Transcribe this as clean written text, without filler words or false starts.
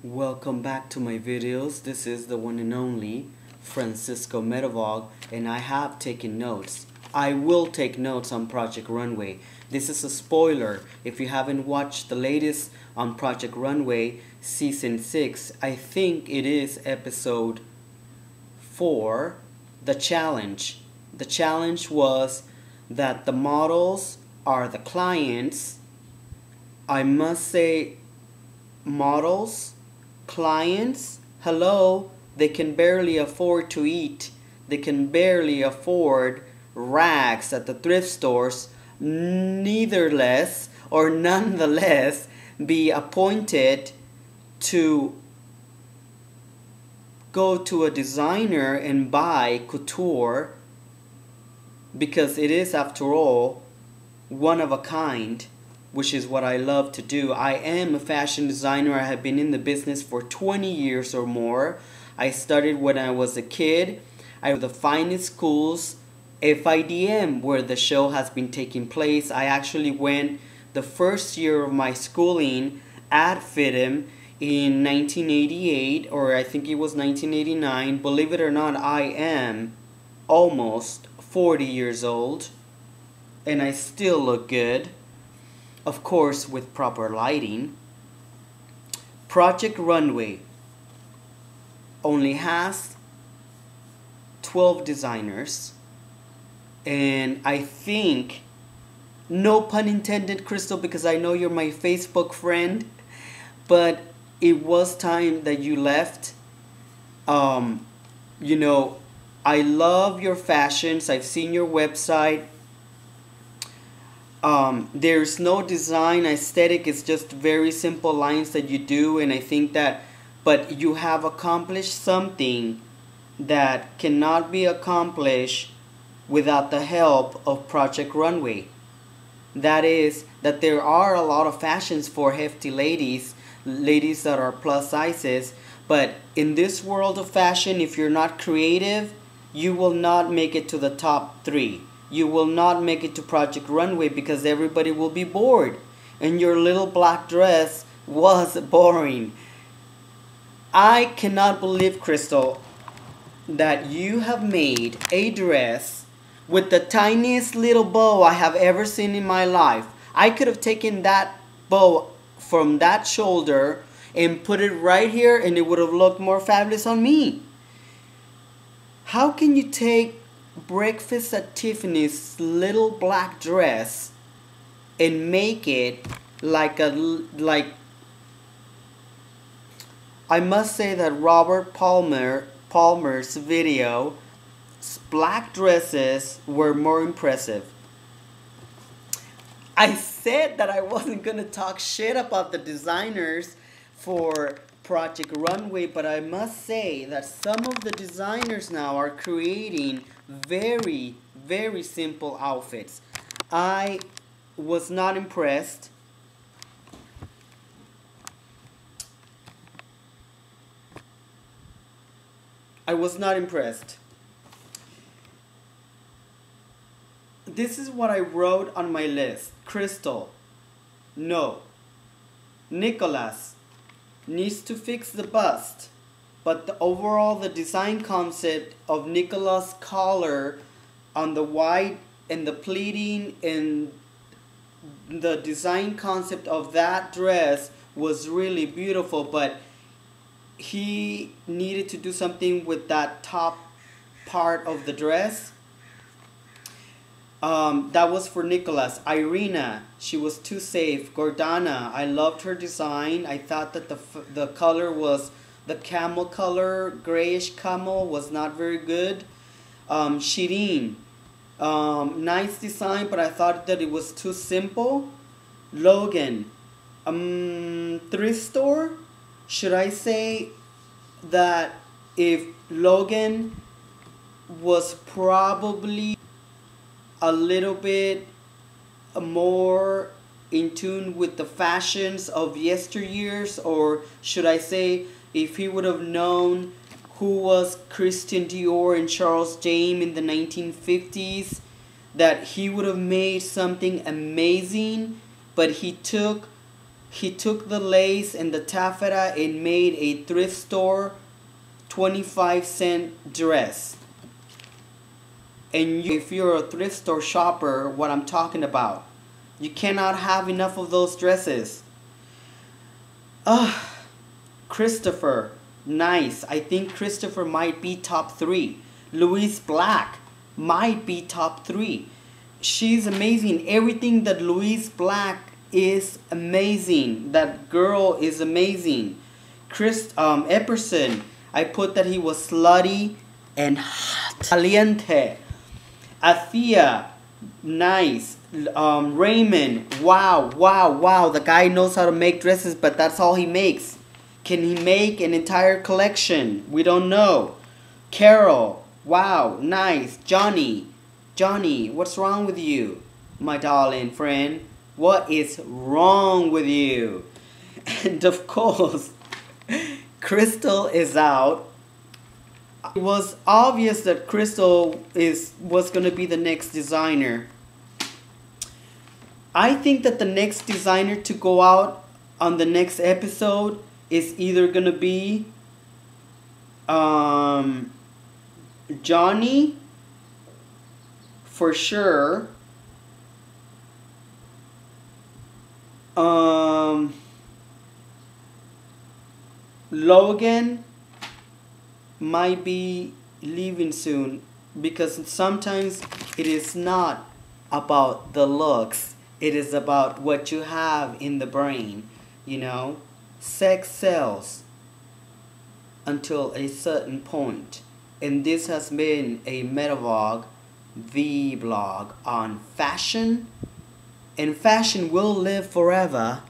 Welcome back to my videos. This is the one and only Francisco Medavog, and I have taken notes. I will take notes on Project Runway. This is a spoiler. If you haven't watched the latest on Project Runway Season 6, I think it is Episode 4, The Challenge. The challenge was that the models are the clients. I must say, models, clients, hello, they can barely afford to eat. They can barely afford rags at the thrift stores. Neitherless or nonetheless be appointed to go to a designer and buy couture, because it is, after all, one of a kind, which is what I love to do. I am a fashion designer. I have been in the business for 20 years or more. I started when I was a kid. I went to the finest schools, FIDM, where the show has been taking place. I actually went the first year of my schooling at FIDM in 1988, or I think it was 1989. Believe it or not, I am almost 40 years old, and I still look good. Of course, with proper lighting. Project Runway only has 12 designers, and I think, no pun intended, Crystal, because I know you're my Facebook friend, but it was time that you left. You know, I love your fashions. I've seen your website. There's no design aesthetic. It's just very simple lines that you do, and I think that, but you have accomplished something that cannot be accomplished without the help of Project Runway. That is, that there are a lot of fashions for hefty ladies that are plus sizes, but in this world of fashion, if you're not creative, you will not make it to the top 3. You will not make it to Project Runway because everybody will be bored. And your little black dress was boring. I cannot believe, Crystal, that you have made a dress with the tiniest little bow I have ever seen in my life. I could have taken that bow from that shoulder and put it right here, and it would have looked more fabulous on me. How can you take Breakfast at Tiffany's little black dress and make it like I must say that Robert Palmer's video, black dresses were more impressive. I said that I wasn't gonna talk shit about the designers for Project Runway, but I must say that some of the designers now are creating very, very simple outfits. I was not impressed. I was not impressed. This is what I wrote on my list. Crystal, no. Nicholas needs to fix the bust, but the design concept of Nicholas' collar on the white and the pleating and the design concept of that dress was really beautiful, but he needed to do something with that top part of the dress. That was for Nicholas. Irina, she was too safe. Gordana, I loved her design. I thought that the color was, the camel color, grayish camel, was not very good. Shireen, nice design, but I thought that it was too simple. Logan, thrift store? Should I say that if Logan was probably a little bit more in tune with the fashions of yesteryears, or should I say if he would have known who was Christian Dior and Charles James in the 1950s, that he would have made something amazing, but he took He took the lace and the taffeta and made a thrift store 25-cent dress. And if you're a thrift store shopper, what I'm talking about, you cannot have enough of those dresses. Christopher, nice. I think Christopher might be top 3. LOUISE Black might be top 3. She's amazing. Everything that LOUISE Black is amazing. That girl is amazing. Epperson, I put that he was slutty and hot. Caliente. Athea, nice. Raymond, wow. The guy knows how to make dresses, but that's all he makes. Can he make an entire collection? We don't know. Carol, wow, nice. Johnny, what's wrong with you, my darling friend? What is wrong with you? And of course, Crystal is out. It was obvious that Crystal was going to be the next designer. I think that the next designer to go out on the next episode is either going to be Johnny, for sure. Logan might be leaving soon, because sometimes it is not about the looks, it is about what you have in the brain, you know. Sex sells until a certain point. And this has been a Medavog vlog on fashion, and fashion will live forever.